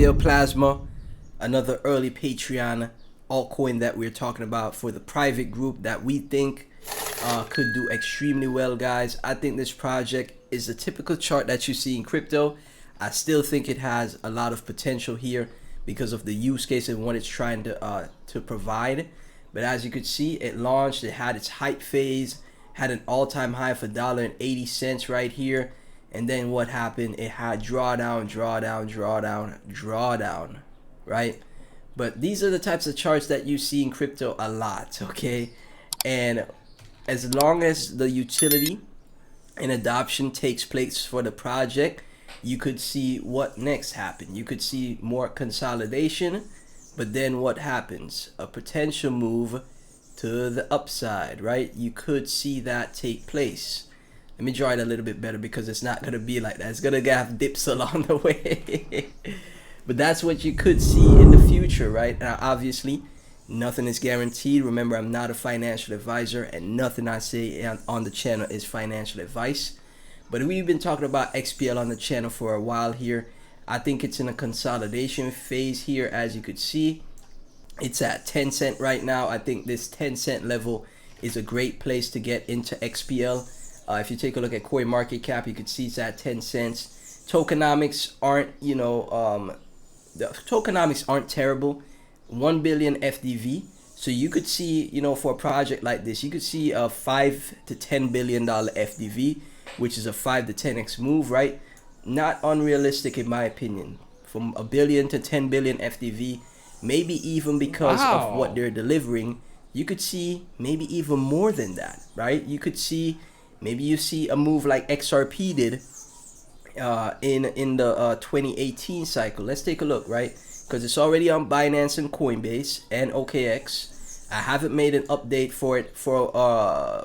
XPL Plasma, another early Patreon altcoin that we're talking about for the private group that we think could do extremely well, guys. I think this project is a typical chart that you see in crypto. I still think it has a lot of potential here because of the use case and what it's trying to provide. But as you could see, it launched, it had its hype phase, had an all-time high of $1.80 right here. And then what happened? It had drawdown, right? But these are the types of charts that you see in crypto a lot, okay? And as long as the utility and adoption takes place for the project, you could see what next happen. You could see more consolidation, but then what happens? A potential move to the upside, right? You could see that take place. Let me draw it a little bit better because it's not going to be like that. It's going to have dips along the way. But that's what you could see in the future, right? Now, obviously, nothing is guaranteed. Remember, I'm not a financial advisor, and nothing I say on the channel is financial advice. But we've been talking about XPL on the channel for a while here. I think it's in a consolidation phase here, as you could see. It's at 10 cents right now. I think this 10-cent level is a great place to get into XPL. If you take a look at CoinMarketCap, you can see it's at 10 cents. Tokenomics aren't, the tokenomics aren't terrible. 1 billion FDV. So you could see, for a project like this, you could see a $5 to $10 billion FDV, which is a 5 to 10x move, right? Not unrealistic in my opinion. From a billion to 10 billion FDV, maybe even because of what they're delivering, you could see maybe even more than that, right? You could see, maybe you see a move like XRP did in the 2018 cycle. Let's take a look, right? Because it's already on Binance and Coinbase and OKX. I haven't made an update for it for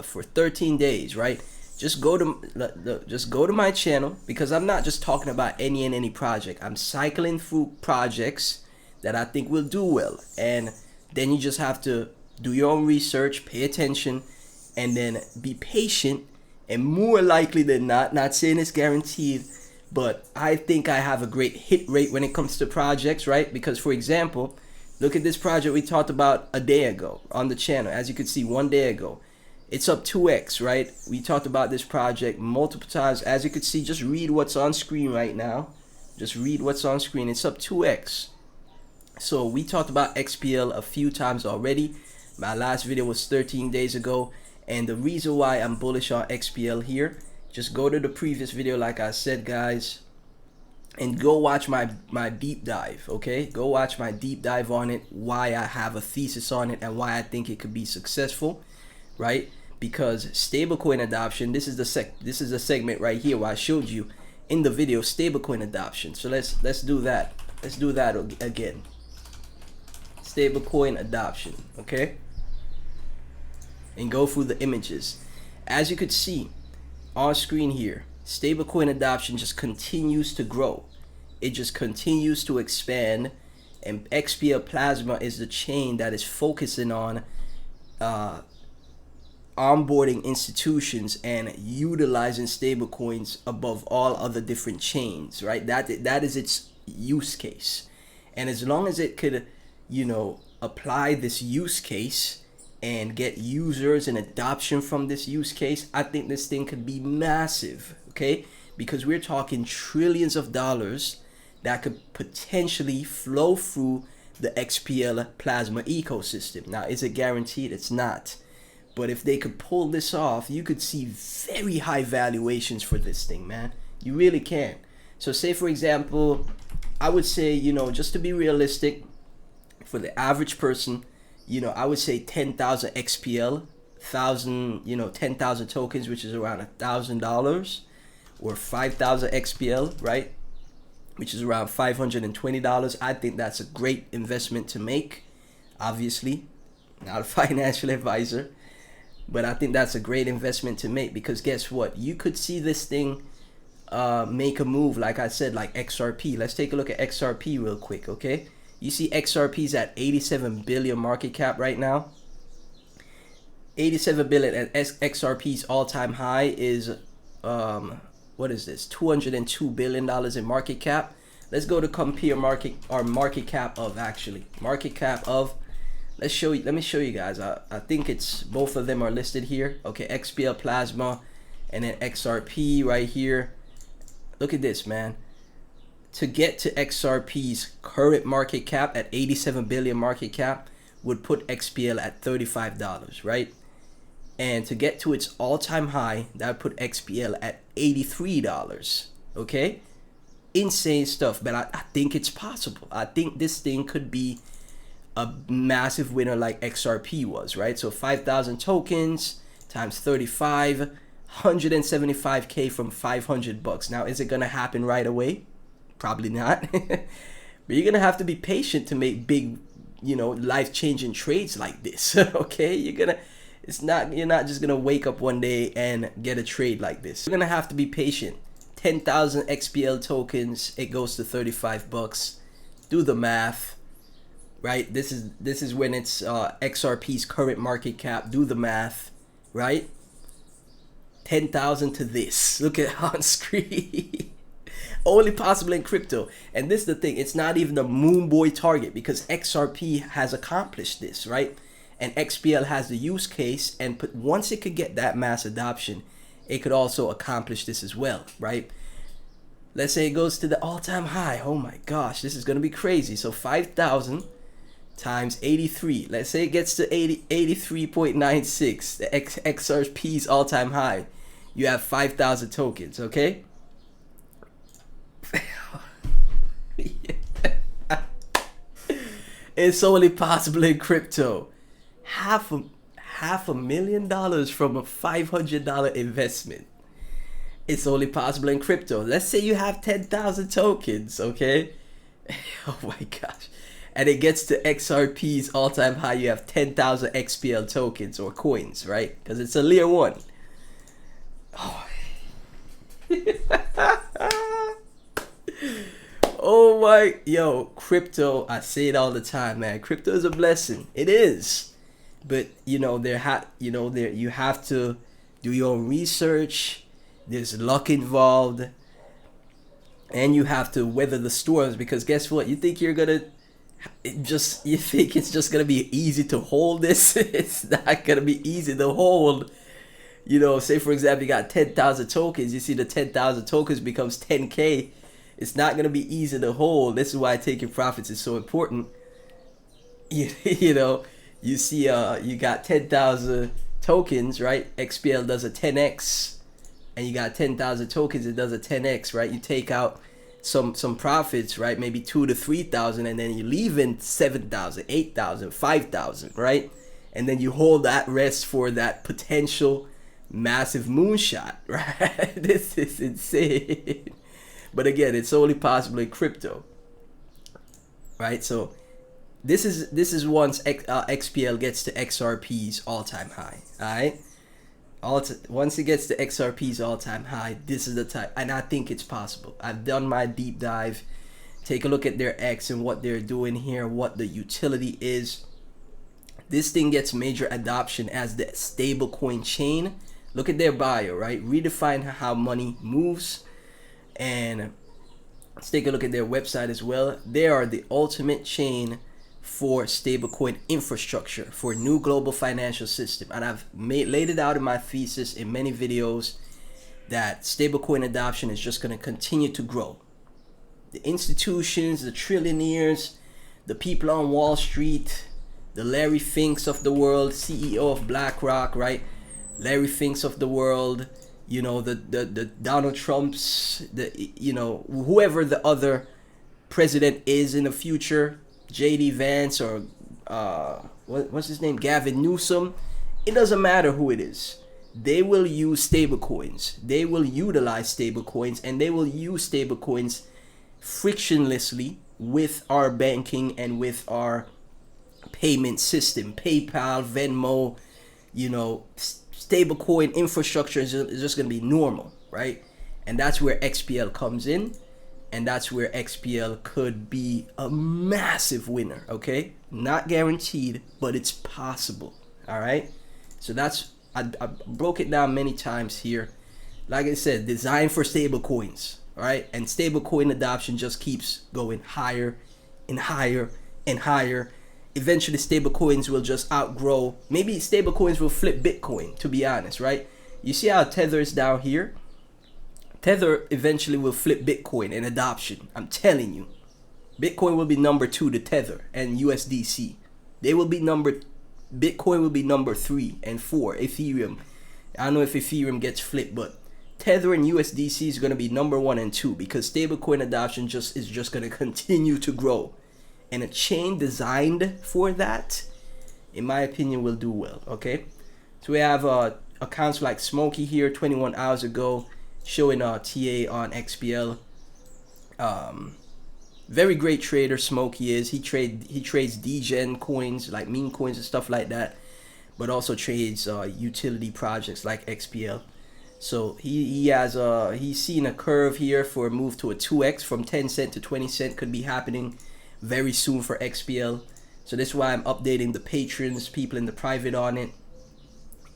13 days, right? Just go to my channel, because I'm not just talking about any project. I'm cycling through projects that I think will do well, and then you just have to do your own research, pay attention, and then be patient. And more likely than not saying it's guaranteed, but I think I have a great hit rate when it comes to projects, right? Because, for example, look at this project we talked about a day ago on the channel. As you can see, 1 day ago, it's up 2x, right? We talked about this project multiple times. As you can see, just read what's on screen right now. Just read what's on screen. It's up 2x. So we talked about XPL a few times already. My last video was 13 days ago. And the reason why I'm bullish on XPL here, just go to the previous video, like I said, guys, and go watch my deep dive, okay? Go watch my deep dive on it, why I have a thesis on it, and why I think it could be successful, right? Because stablecoin adoption, this is the segment right here where I showed you in the video stablecoin adoption. So let's do that. Let's do that again. Stablecoin adoption, okay? And go through the images. As you could see on screen here, stablecoin adoption just continues to grow. It just continues to expand, and XPL Plasma is the chain that is focusing on onboarding institutions and utilizing stablecoins above all other different chains, right? That is its use case. And as long as it could, apply this use case and get users and adoption from this use case, I think this thing could be massive, okay? Because we're talking trillions of dollars that could potentially flow through the XPL Plasma ecosystem. Now, is it guaranteed? It's not. But if they could pull this off, you could see very high valuations for this thing, man. You really can. So say, for example, I would say, just to be realistic, for the average person, I would say 10,000 XPL, 10,000 tokens, which is around $1,000, or 5,000 XPL, right? Which is around $520. I think that's a great investment to make. Obviously, not a financial advisor, but I think that's a great investment to make, because guess what? You could see this thing make a move, like I said, like XRP. Let's take a look at XRP real quick, okay? You see XRP's at 87 billion market cap right now. 87 billion, and XRP's all-time high is what is this? $202 billion in market cap. let's go to compare market cap of, actually. Market cap of, let me show you guys. I think it's both of them are listed here. Okay, XPL Plasma and then XRP right here. Look at this, man. To get to XRP's current market cap at 87 billion market cap would put XPL at $35, right? And to get to its all-time high, that would put XPL at $83. Okay? Insane stuff, but I think it's possible. I think this thing could be a massive winner like XRP was, right? So 5,000 tokens times 35, 175K from 500 bucks. Now, is it gonna happen right away? Probably not. But you're gonna have to be patient to make big, you know, life-changing trades like this. Okay, you're not just gonna wake up one day and get a trade like this. You're gonna have to be patient. 10,000 XPL tokens, it goes to 35 bucks. Do the math, right? This is when it's XRP's current market cap. Do the math, right? 10,000 to this. Look at on screen. Only possible in crypto. And this is the thing, it's not even a moon boy target, because XRP has accomplished this, right? And XPL has the use case, and once it could get that mass adoption, it could also accomplish this as well, right? Let's say it goes to the all-time high. Oh my gosh, this is gonna be crazy. So 5,000 times 83. Let's say it gets to 83.96, the XRP's all-time high. You have 5,000 tokens, okay? It's only possible in crypto. Half a $1,000,000 from a $500 investment. It's only possible in crypto. Let's say you have 10,000 tokens, okay? Oh my gosh. And it gets to XRP's all-time high. You have 10,000 XPL tokens or coins, right? Because it's a layer 1. Oh. Oh my, yo, crypto, I say it all the time, man. Crypto is a blessing. It is. But you know, you have to do your own research. There's luck involved, and you have to weather the storms, because guess what? You think you think it's just gonna be easy to hold this? It's not gonna be easy to hold. You know, say for example, you got 10,000 tokens. You see the 10,000 tokens becomes 10K. It's not gonna be easy to hold. This is why taking profits is so important. You know, you see, you got 10,000 tokens, right? XPL does a 10x, and you got 10,000 tokens. It does a 10x, right? You take out some profits, right? Maybe 2,000 to 3,000, and then you leave in 7,000, 8,000, 5,000, right? And then you hold that rest for that potential massive moonshot, right? This is insane. But again, it's only possible in crypto, right? So this is once XPL gets to XRP's all-time high. All right, once it gets to XRP's all-time high, this is the type, and I think it's possible. I've done my deep dive. Take a look at their X and what they're doing here, what the utility is. This thing gets major adoption as the stablecoin chain. Look at their bio, right? Redefine how money moves. And let's take a look at their website as well. They are the ultimate chain for stablecoin infrastructure for new global financial system. And I've laid it out in my thesis in many videos that stablecoin adoption is just going to continue to grow. The institutions, the trillionaires, the people on Wall Street, the Larry Finks of the world, CEO of BlackRock, right? Larry Finks of the world, you know, the Donald Trumps, you know, whoever the other president is in the future, J.D. Vance or what's his name, Gavin Newsom, it doesn't matter who it is. They will use stablecoins. They will utilize stablecoins, and they will use stablecoins frictionlessly with our banking and with our payment system. PayPal, Venmo, you know, stablecoin infrastructure is just going to be normal, right? And that's where XPL comes in, and that's where XPL could be a massive winner, okay? Not guaranteed, but it's possible, all right? So I broke it down many times here. Like I said, designed for stablecoins, All right, and stablecoin adoption just keeps going higher and higher and higher. Eventually, stablecoins will just outgrow. Maybe stablecoins will flip Bitcoin, to be honest, right? You see how Tether is down here? Tether eventually will flip Bitcoin in adoption. I'm telling you. Bitcoin will be number 2 to Tether and USDC. They will be Bitcoin will be number 3 and 4. Ethereum. I don't know if Ethereum gets flipped, but Tether and USDC is going to be number 1 and 2 because stablecoin adoption is just going to continue to grow. And a chain designed for that, in my opinion, will do well. Okay, so we have accounts like Smokey here 21 hours ago, showing TA on XPL. Very great trader Smokey is. He trades degen coins like meme coins and stuff like that, but also trades utility projects like XPL. So he's seen a curve here for a move to a 2x from 10 cent to 20 cent could be happening very soon for XPL. So that's why I'm updating the patrons, people in the private on it.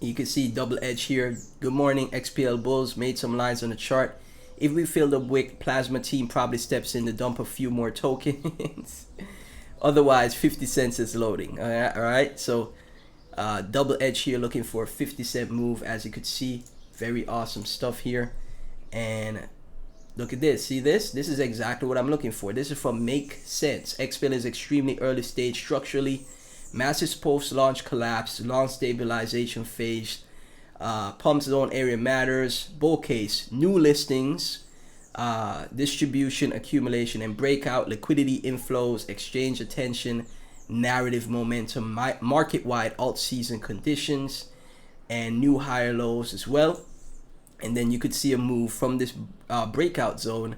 You can see double edge here. Good morning, XPL Bulls. Made some lines on the chart. If we fill the wick, Plasma team probably steps in to dump a few more tokens. Otherwise, 50 cents is loading. All right. So double edge here, looking for a 50-cent move, as you could see. Very awesome stuff here. And look at this. See this? This is exactly what I'm looking for. This is from Make Sense. XPL is extremely early stage structurally. Massive post-launch collapse. Long stabilization phase. Pump zone area matters. Bull case. New listings. Distribution, accumulation, and breakout. Liquidity inflows. Exchange attention. Narrative momentum. Market-wide alt season conditions. And new higher lows as well. And then you could see a move from this breakout zone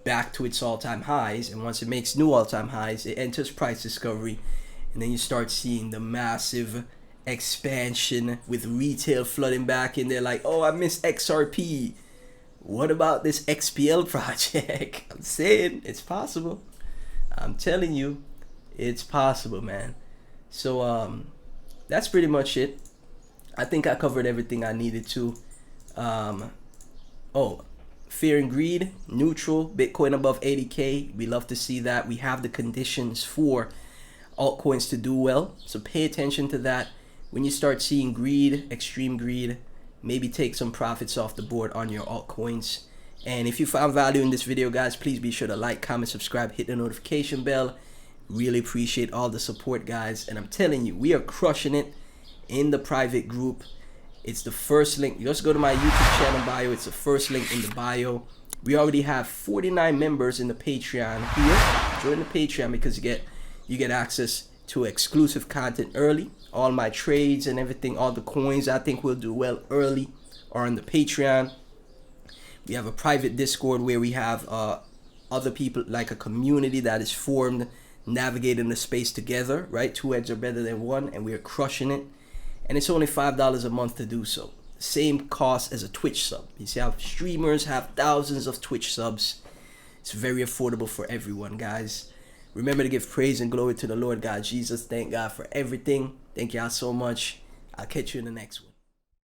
back to its all-time highs. And once it makes new all-time highs, it enters price discovery. And then you start seeing the massive expansion with retail flooding back in there like, oh, I miss XRP. What about this XPL project? I'm saying it's possible. I'm telling you, it's possible, man. So that's pretty much it. I think I covered everything I needed to. Fear and greed, neutral, Bitcoin above 80K. We love to see that. We have the conditions for altcoins to do well. So pay attention to that. When you start seeing greed, extreme greed, maybe take some profits off the board on your altcoins. And if you found value in this video, guys, please be sure to like, comment, subscribe, hit the notification bell. Really appreciate all the support, guys. And I'm telling you, we are crushing it in the private group. It's the first link. Just go to my YouTube channel bio. It's the first link in the bio. We already have 49 members in the Patreon here. Join the Patreon because you get access to exclusive content early. All my trades and everything, all the coins I think will do well early are on the Patreon. We have a private Discord where we have other people, like a community that is formed, navigating the space together, right? 2 heads are better than 1, and we are crushing it. And it's only $5 a month to do so. Same cost as a Twitch sub. You see how streamers have thousands of Twitch subs. It's very affordable for everyone, guys. Remember to give praise and glory to the Lord God Jesus. Thank God for everything. Thank y'all so much. I'll catch you in the next one.